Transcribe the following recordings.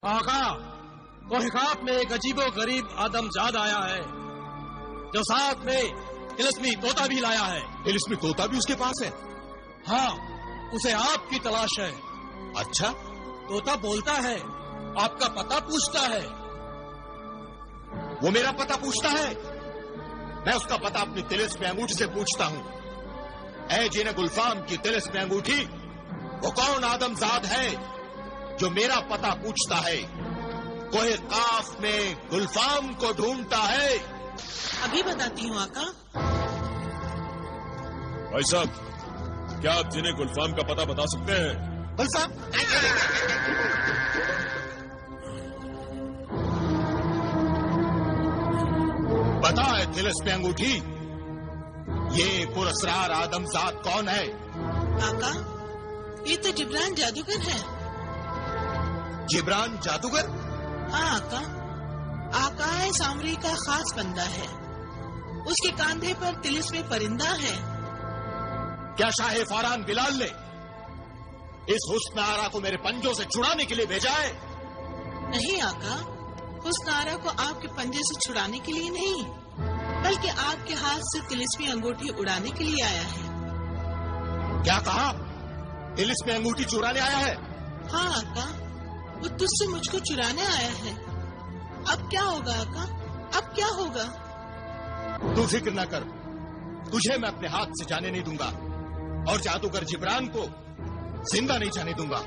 आका, कोहिकात में एक अजीबो गरीब आदमजाद आया है जो साथ में तिलिस्मी तोता भी लाया है। तिलिस्मी तोता भी उसके पास है? हाँ, उसे आपकी तलाश है। अच्छा? तोता बोलता है, आपका पता पूछता है। वो मेरा पता पूछता है? मैं उसका पता अपनी तिलिस्मी अंगूठी से पूछता हूँ। ऐ जिन गुलफाम की तिलिस्मी अंगूठी, वो कौन आदमजाद है जो मेरा पता पूछता है, कोई काफ में गुलफाम को ढूंढता है? अभी बताती हूँ आका। भाई साहब, क्या आप जिन्हें गुलफाम का पता बता सकते हैं? भाई साहब, बता है तिलिस्मी अंगूठी, ये पुरस्कार आदमजाद कौन है? आका, ये तो जिब्रान जादूगर है। जिब्रान जादूगर? हाँ आका, आकाए सामरी का खास बंदा है। उसके कांधे पर तिलिस्मी परिंदा है। क्या शाह फारान बिलाल ने इस हुस्न आरा को मेरे पंजों से छुड़ाने के लिए भेजा है? नहीं आका, हुस्न आरा को आपके पंजे से छुड़ाने के लिए नहीं, बल्कि आपके हाथ से तिलिस्मी अंगूठी उड़ाने के लिए आया है। क्या कहा? तिलिस्मी अंगूठी चुराने आया है? हाँ आका, वो तुझसे मुझको चुराने आया है। अब क्या होगा आका, अब क्या होगा? तू फिक्र न कर, तुझे मैं अपने हाथ से जाने नहीं दूंगा और जादूगर जिब्रान को जिंदा नहीं जाने दूंगा।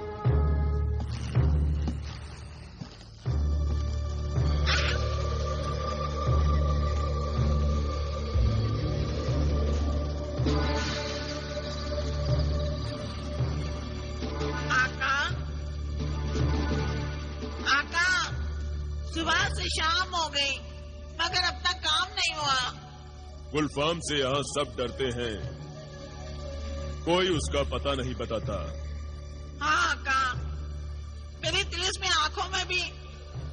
सुबह से शाम हो गई मगर अब तक काम नहीं हुआ। गुलफाम से यहाँ सब डरते हैं, कोई उसका पता नहीं बताता। हाँ का, मेरी तिलिस्मी आंखों में भी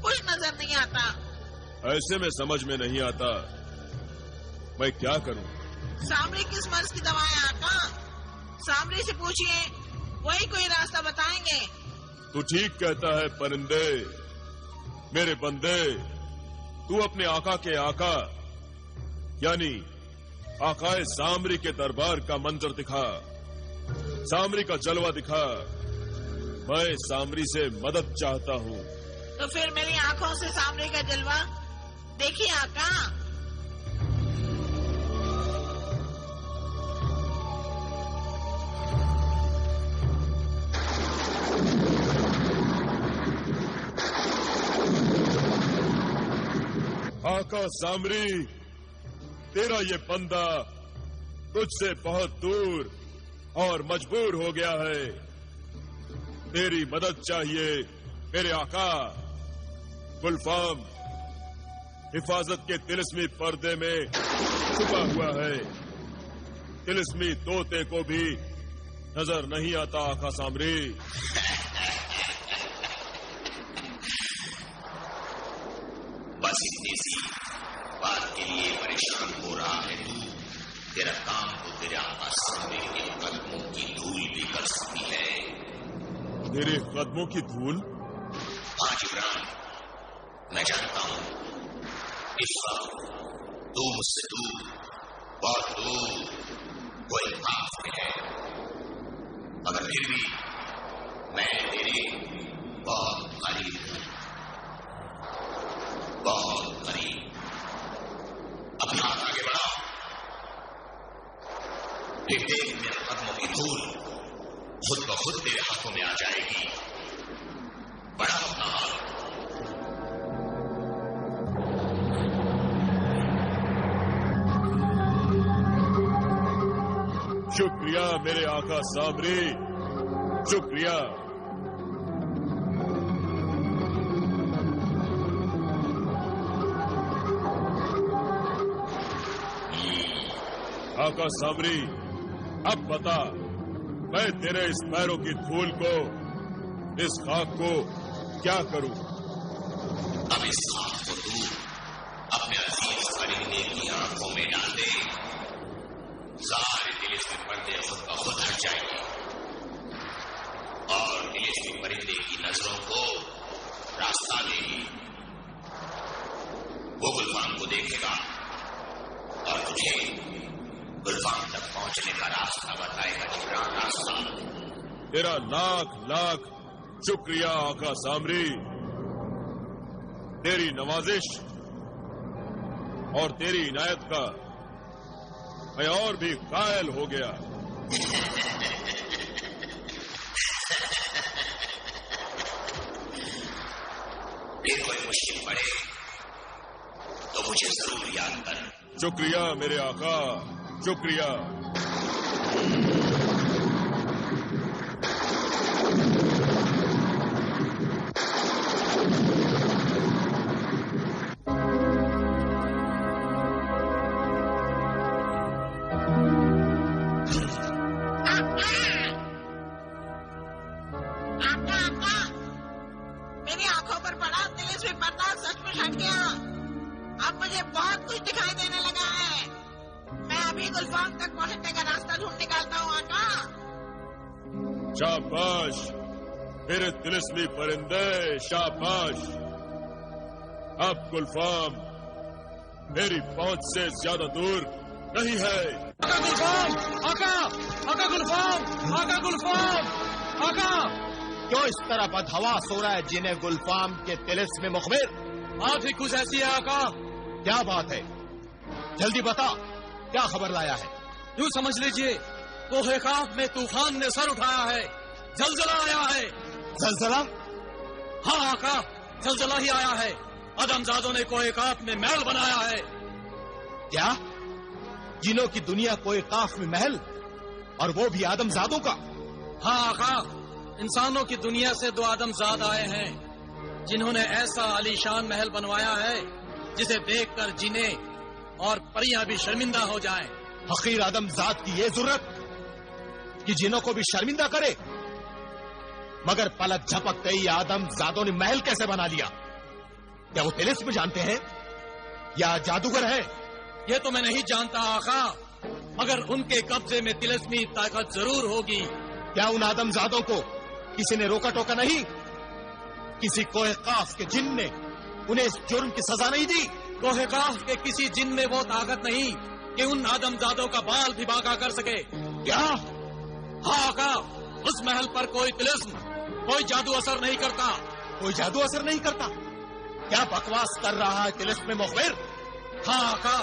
कुछ नजर नहीं आता। ऐसे में समझ में नहीं आता मैं क्या करूं। सामरी किस मर्ज की दवाएं आका? सामरी से पूछिए, वही कोई रास्ता बताएंगे। तू ठीक कहता है परिंदे। मेरे बंदे, तू अपने आका के आका यानी आकाए सामरी के दरबार का मंजर दिखा, सामरी का जलवा दिखा। मैं सामरी से मदद चाहता हूँ। तो फिर मेरी आंखों से सामरी का जलवा देखिए आका। आका सामरी, तेरा ये बंदा तुझसे बहुत दूर और मजबूर हो गया है। तेरी मदद चाहिए मेरे आका। गुलफाम हिफाजत के तिलिस्मी पर्दे में छुपा हुआ है। तिलिस्मी तोते को भी नजर नहीं आता आका सामरी। बस इतनी सी बात के लिए परेशान हो रहा है तू? तेरा काम तो तेरे आका सामरी के कदमों की धूल भी कर सकती है। मेरे कदमों की धूल? हाँ जिब्रान, मैं जानता हूँ इस वक्त तू मुझसे दूर, बहुत दूर कोई काफ में है, मगर फिर भी मैं तेरे बहुत करीब हूँ, बहुत करीब। अपना हाथ आगे बढ़ाओ, फिर देख मेरे कदमों की धूल खुद ब खुद तेरे हाथों में आ जाएगी। बढ़ाओ अपना हाथ। शुक्रिया मेरे आका सामरी, शुक्रिया। आका सामरी, अब बता, मैं तेरे इस पैरों की धूल को, इस खाक को क्या करूं? अब इस खाक को तू अपने अजीज परिंदे की आंखों में डाल दे। सारे तिलिस्मी पर्दे खुद ब खुद हट जाएंगे और तिलिस्मी परिंदे की नजरों को रास्ता देगी। वो गुलफाम को देखेगा और तुझे गुलफाम तक पहुंचने का रास्ता बताएगा। जिब्रान रास्ता। तेरा लाख लाख शुक्रिया आका सामरी। तेरी नवाजिश और तेरी इनायत का मैं और भी कायल हो गया। फिर कोई मुश्किल पड़े तो मुझे जरूर याद कर। शुक्रिया मेरे आका, शुक्रिया। शाबाश मेरे तिलिस्मी परिंदे, शाबाश। अब गुलफाम मेरी पहुंच से ज्यादा दूर नहीं है। आका गुलफाम, आका, आका गुलफाम, आका गुलफाम, आका। क्यों इस तरह बदहवास हो रहा है जिन्हें गुलफाम के तिलिस्मी मुखबिर? बात ही कुछ ऐसी है आका। क्या बात है? जल्दी बता, क्या खबर लाया है? यूं समझ लीजिए, कोहे काफ में तूफान ने सर उठाया है, जलजला आया है। जलजला? हाँ आका, जलजला ही आया है। आदमजादों ने कोहे काफ में महल बनाया है। क्या? जिनों की दुनिया कोहे काफ में महल, और वो भी आदमजादों का? हाँ आका, इंसानों की दुनिया से दो आदमजाद आए हैं जिन्होंने ऐसा आलीशान महल बनवाया है जिसे देखकर जिन्हें और परियां भी शर्मिंदा हो जाएं। हकीर आदमजाद की ये जरूरत कि जिनों को भी शर्मिंदा करे, मगर पलक झपकते ही आदमजादों ने महल कैसे बना लिया? क्या वो तिलिस्म जानते हैं या जादूगर है? ये तो मैं नहीं जानता आका, मगर उनके कब्जे में तिलिस्मी ताकत जरूर होगी। क्या उन आदमजादों को किसी ने रोका टोका नहीं? किसी कोहे काफ के जिन ने उन्हें इस जुर्म की सजा नहीं दी? कोहे काफ के किसी जिन में वो ताकत नहीं कि उन आदमजादों का बाल भी बाका कर सके। क्या? हाँ आका, उस महल पर कोई तिलिस्म, कोई जादू असर नहीं करता। कोई जादू असर नहीं करता? क्या बकवास कर रहा है तिलिस्मी मुखबिर? हाँ आका,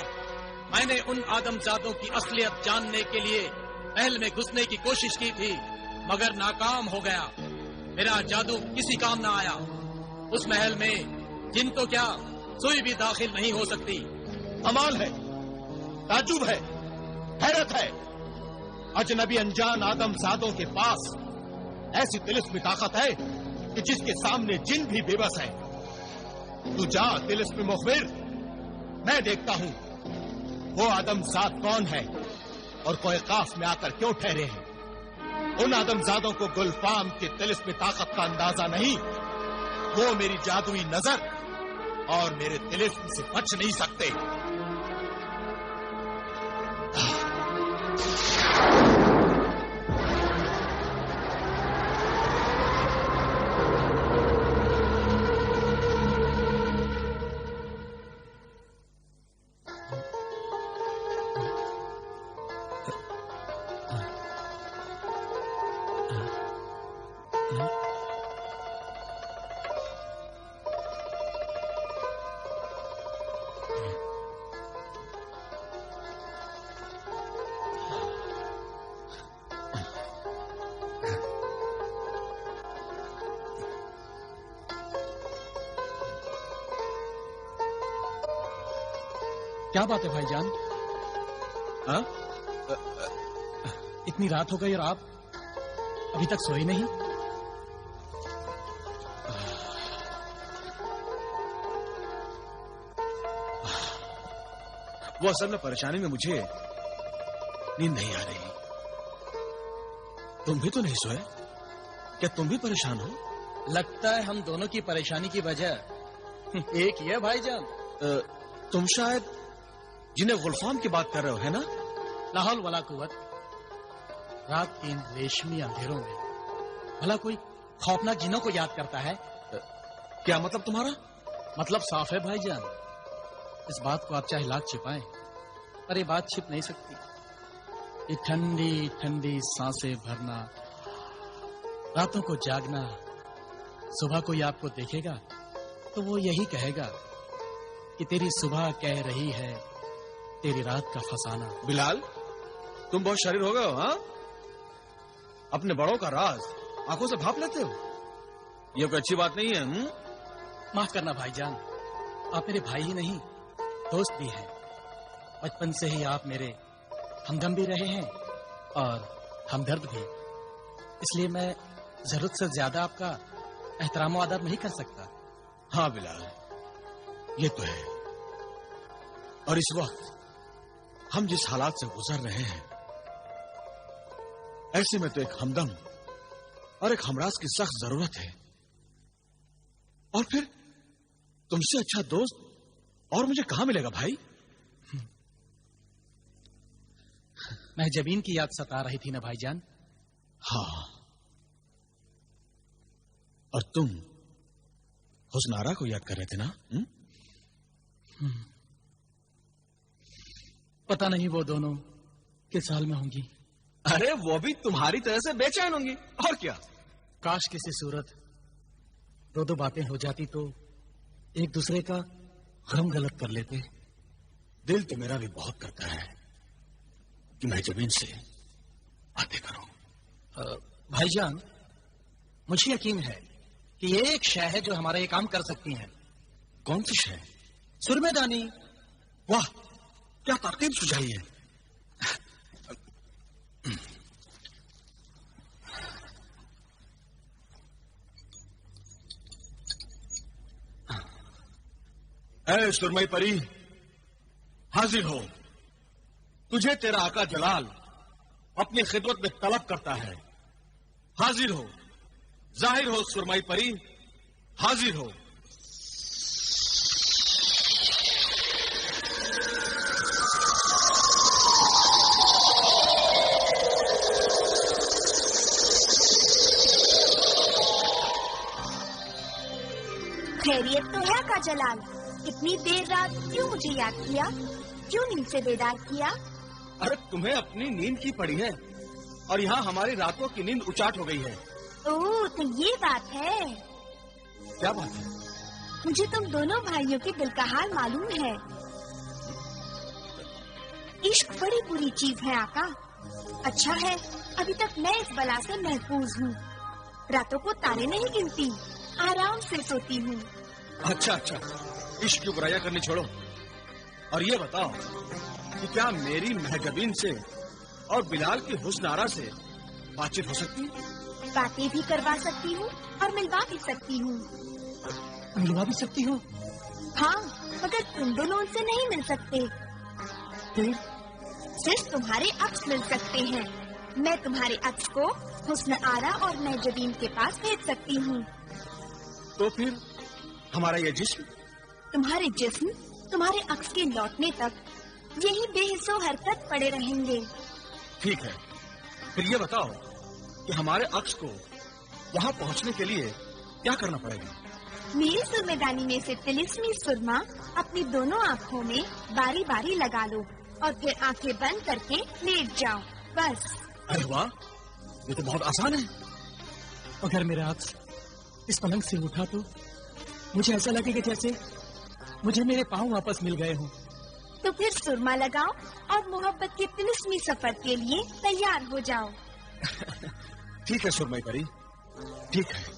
मैंने उन आदमजादों की असलियत जानने के लिए महल में घुसने की कोशिश की थी, मगर नाकाम हो गया। मेरा जादू किसी काम ना आया। उस महल में जिन तो क्या, सुई भी दाखिल नहीं हो सकती। कमाल है, ताजुब है, हैरत है। अजनबी अनजान आदमजादों के पास ऐसी तिलिस्मी ताकत है कि जिसके सामने जिन भी बेबस है। तू जा तिलिस्मी मुखबिर, मैं देखता हूं वो आदमजाद कौन है और कोहे काफ में आकर क्यों ठहरे हैं। उन आदमजादों को गुलफाम की तिलिस्मी ताकत का अंदाजा नहीं, वो मेरी जादुई नजर और मेरे तिलिस्म से बच नहीं सकते। क्या बात है भाईजान? हाँ? इतनी रात हो गई और आप अभी तक सोए नहीं? वो असल में परेशानी में मुझे नींद नहीं आ रही। तुम भी तो नहीं सोए? क्या तुम भी परेशान हो? लगता है हम दोनों की परेशानी की वजह एक ही है भाईजान। तुम शायद जिन्हें गुलफाम की बात कर रहे हो, है ना? ला हौल वला कुव्वत। रात के इन रेशमी अंधेरों में भला कोई खौफनाक जिनों को याद करता है? क्या मतलब तुम्हारा? मतलब साफ है भाईजान। इस बात को आप चाहे लाख छिपाएं, पर ये बात छिप नहीं सकती। ये ठंडी ठंडी सांसें भरना, रातों को जागना, सुबह कोई आपको देखेगा तो वो यही कहेगा कि तेरी सुबह कह रही है तेरी रात का फसाना। बिलाल, तुम बहुत शरीर हो गए हो, हाँ? अपने बड़ों का राज आंखों से भाप लेते हो। ये कोई अच्छी बात नहीं है। माफ करना भाईजान, आप मेरे भाई ही नहीं दोस्त भी हैं। बचपन से ही आप मेरे हमदम भी रहे हैं और हमदर्द भी। इसलिए मैं जरूरत से ज्यादा आपका एहतराम और अदब नहीं कर सकता। हाँ बिलाल, ये तो है। और इस वक्त हम जिस हालात से गुजर रहे हैं, ऐसे में तो एक हमदम और एक हमराज की सख्त जरूरत है। और फिर तुमसे अच्छा दोस्त और मुझे कहां मिलेगा भाई? मैं जबीन की याद सता रही थी ना भाईजान। हाँ, और तुम हुस्नारा को याद कर रहे थे ना? पता नहीं वो दोनों किस हाल में होंगी। अरे वो भी तुम्हारी तरह से बेचैन होंगी, और क्या। काश किसी सूरत दो दो बातें हो जाती तो एक दूसरे का गम गलत कर लेते। दिल तो मेरा भी बहुत करता है कि मैं जमीन से बातें करूं। भाईजान, मुझे यकीन है कि ये एक शय है जो हमारा ये काम कर सकती है। कौन सी शय? सुरमेदानी। वाह, क्या तरकीब सुझाई है। ऐ सुरमई परी, हाजिर हो। तुझे तेरा आका जलाल अपनी खिदमत में तलब करता है। हाजिर हो, जाहिर हो सुरमई परी, हाजिर हो। खैरियत तो है आका जलाल? इतनी देर रात क्यों मुझे याद किया? क्यों नींद से बेदार किया? अरे तुम्हें अपनी नींद की पड़ी है और यहाँ हमारी रातों की नींद उचाट हो गई है। ओह, तो ये बात है। क्या बात है? मुझे तुम दोनों भाइयों के दिल का हाल मालूम है। इश्क बड़ी बुरी चीज है आका। अच्छा है अभी तक मैं इस बला से महफूज हूँ। रातों को तारे नहीं गिनती, आराम से सोती हूँ। अच्छा अच्छा, इश्क की बुराइयां करनी छोड़ो और ये बताओ कि क्या मेरी महजबीन से और बिलाल की हुस्नारा से बातचीत हो सकती? बातें भी करवा सकती हूँ और मिलवा भी सकती हूँ। मिलवा भी सकती हो? हाँ, मगर तुम दोनों उनसे नहीं मिल सकते। फिर? सिर्फ तुम्हारे अक्स मिल सकते हैं। मैं तुम्हारे अक्स को हुस्न आरा और महजबीन के पास भेज सकती हूँ। तो फिर हमारा ये जिस्म? तुम्हारे जिस्म तुम्हारे अक्स के लौटने तक यही बेहिस्सो हरकत पड़े रहेंगे। ठीक है, फिर ये बताओ कि हमारे अक्स को वहाँ पहुँचने के लिए क्या करना पड़ेगा? मेरी सुरमेदानी में से तिलिस्मी सुरमा अपनी दोनों आँखों में बारी बारी लगा लो और फिर आंखें बंद करके लेट जाओ, बस। अरे वाह, ये तो बहुत आसान है। अगर मेरा अक्स इस पलंग से उठा तो मुझे ऐसा लगेगा जैसे मुझे मेरे पाँव वापस मिल गए हों। तो फिर सुरमा लगाओ और मोहब्बत के तिलिस्मी सफर के लिए तैयार हो जाओ। ठीक है सुरमई परी, ठीक है।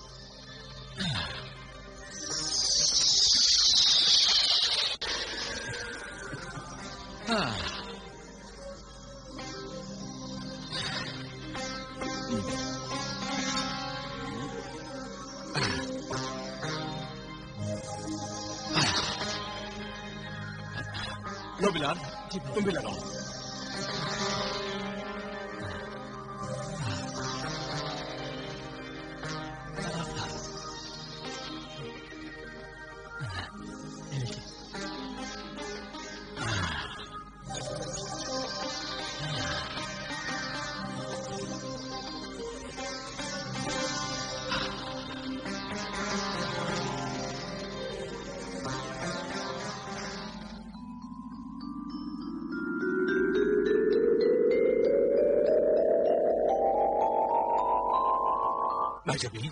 लो बिलाल, तुम भी लगाओ। महजबीन,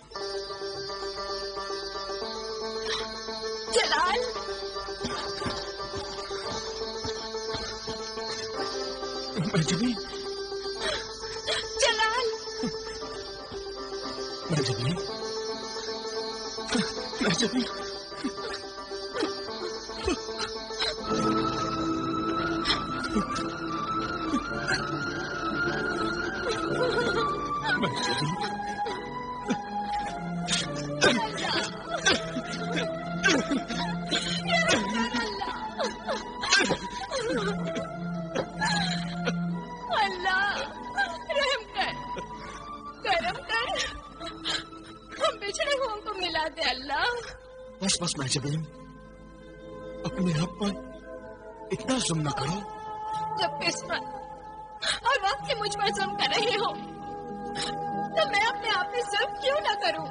जलाल, महजबीन, जलाल, महजबीन, महजबीन, अल्लाह रहम कर, करम कर, हम बिछड़े हुओं को मिला दे अल्लाह। बस बस महजबीन, अपने हक पर इतना जुल्म न करो। जब किस्मत और वक्त ही मुझ पर जुल्म कर रहे हो तो मैं अपने आप पे जुल्म क्यों न करूं?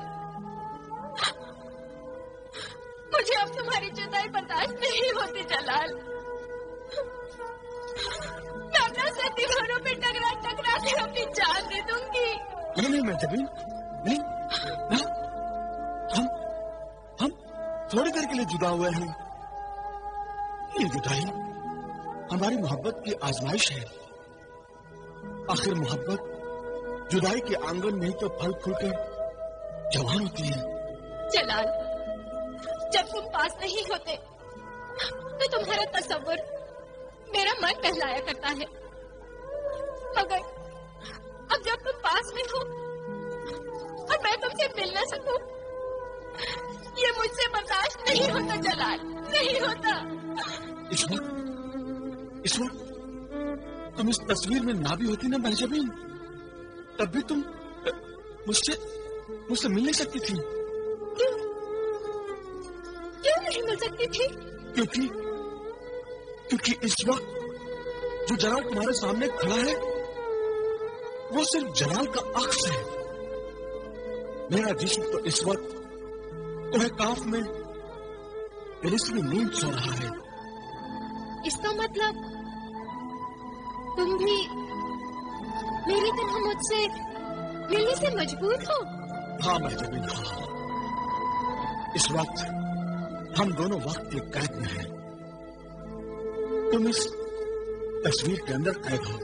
मुझे अब तुम्हारी जुदाई बर्दाश्त नहीं होती जलाल। मैं अपना सर दीवारों पे टकरा टकरा के अपनी जान दे दूंगी। नहीं नहीं महजबीन, नहीं ना, हम थोड़ी देर के लिए जुदा हुए हैं। ये जुदाई हमारी मोहब्बत की आजमाइश है। आखिर मोहब्बत जुदाई के आंगन में ही तो फल फूल के जवान होती है। जलाल, जब तुम पास नहीं होते तो तुम्हारा तस्वुर मेरा मन बहलाया करता है, मगर अब जब तुम पास में हो और मैं तुमसे मिल न सकूं, ये मुझसे बर्दाश्त नहीं होता जलाल, नहीं होता। इस वक्त तुम इस तस्वीर में ना भी होती ना महजबीन, तब भी तुम मुझसे मिल नहीं सकती थी। क्यों नहीं मिल सकती थी? क्योंकि इस वक्त जो जलाल तुम्हारे सामने खड़ा है वो सिर्फ जलाल का अक्स है। मेरा जिस्म तो इस वक्त तुम्हें काफ में तिलिस्मी नींद सो रहा है। इसका मतलब तुम भी मेरी तरह मुझसे मिलने से मजबूर हो? हाँ महजबीन, हाँ। इस वक्त हम दोनों वक्त के कैद में हैं। तुम इस तस्वीर के अंदर कैद हो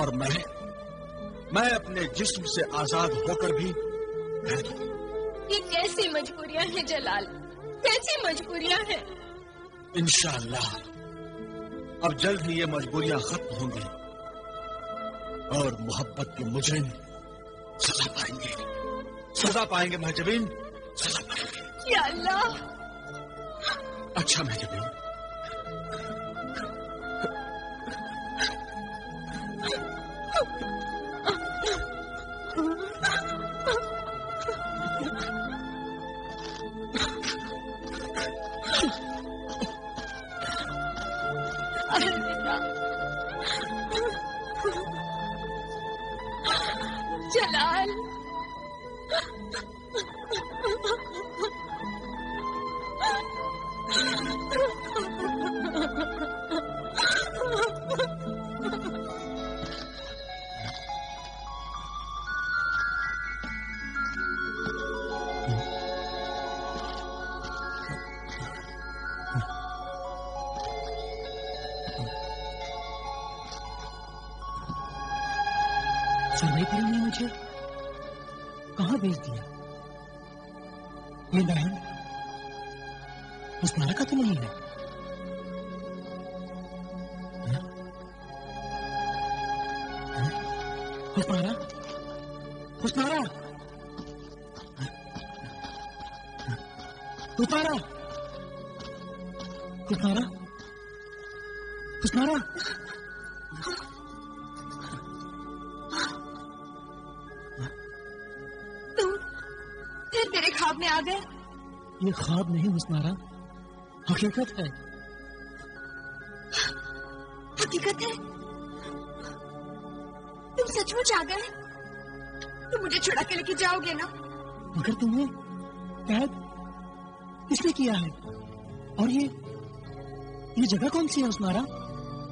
और मैं अपने जिस्म से आजाद होकर भी कैद हूं। ये कैसी मजबूरियां हैं जलाल, कैसी मजबूरियां हैं? इंशाअल्लाह अब जल्द ही ये मजबूरियां खत्म होंगी और मोहब्बत के मुजरिम सजा पाएंगे महजबीन, सजा पाएंगे। या अल्लाह। अच्छा महजबीन, जलाल, सरनाई परी ने मुझे कहाँ भेज दिया? ये बहन हुस्नारा का तो नहीं है? हुस्नारा, हुस्नारा, हुस्नारा, हुस्नारा, हुस्नारा। तेरे ख्वाब में आ गए? ये ख्वाब नहीं हुस्नारा, हकीकत है। हकीकत है? तुम सचमुच आ गए? तुम मुझे छुड़ा के लेके जाओगे ना? मगर तुम्हें कैद किसने किया है? और ये जगह कौन सी है हुस्नारा?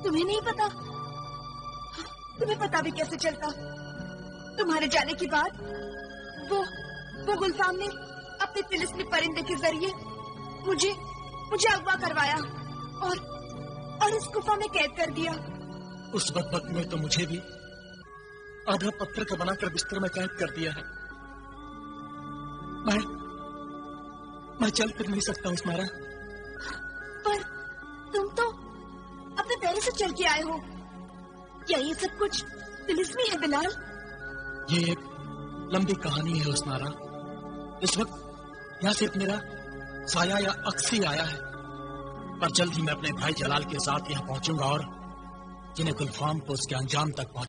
तुम्हें नहीं पता? तुम्हें पता भी कैसे चलता? तुम्हारे जाने के बाद वो गुलफाम ने अपने तिलिस्मी परिंदे के जरिए मुझे अगवा करवाया और इस गुफा में कैद कर दिया। उस बदबक में तो मुझे भी आधा पत्थर का बनाकर बिस्तर में कैद कर दिया है। मैं चल फिर नहीं सकता हूँ स्मारा। पर तुम तो अपने पैरों से चल के आए हो। क्या ये सब कुछ तिलिस्मी है बिलाल? ये एक लंबी कहानी है उस्मारा। इस वक्त यहाँ सिर्फ मेरा साया या अक्स ही आया है, पर जल्द ही मैं अपने भाई जलाल के साथ यहाँ पहुंचूंगा और जिन्हें गुलफाम को उसके अंजाम तक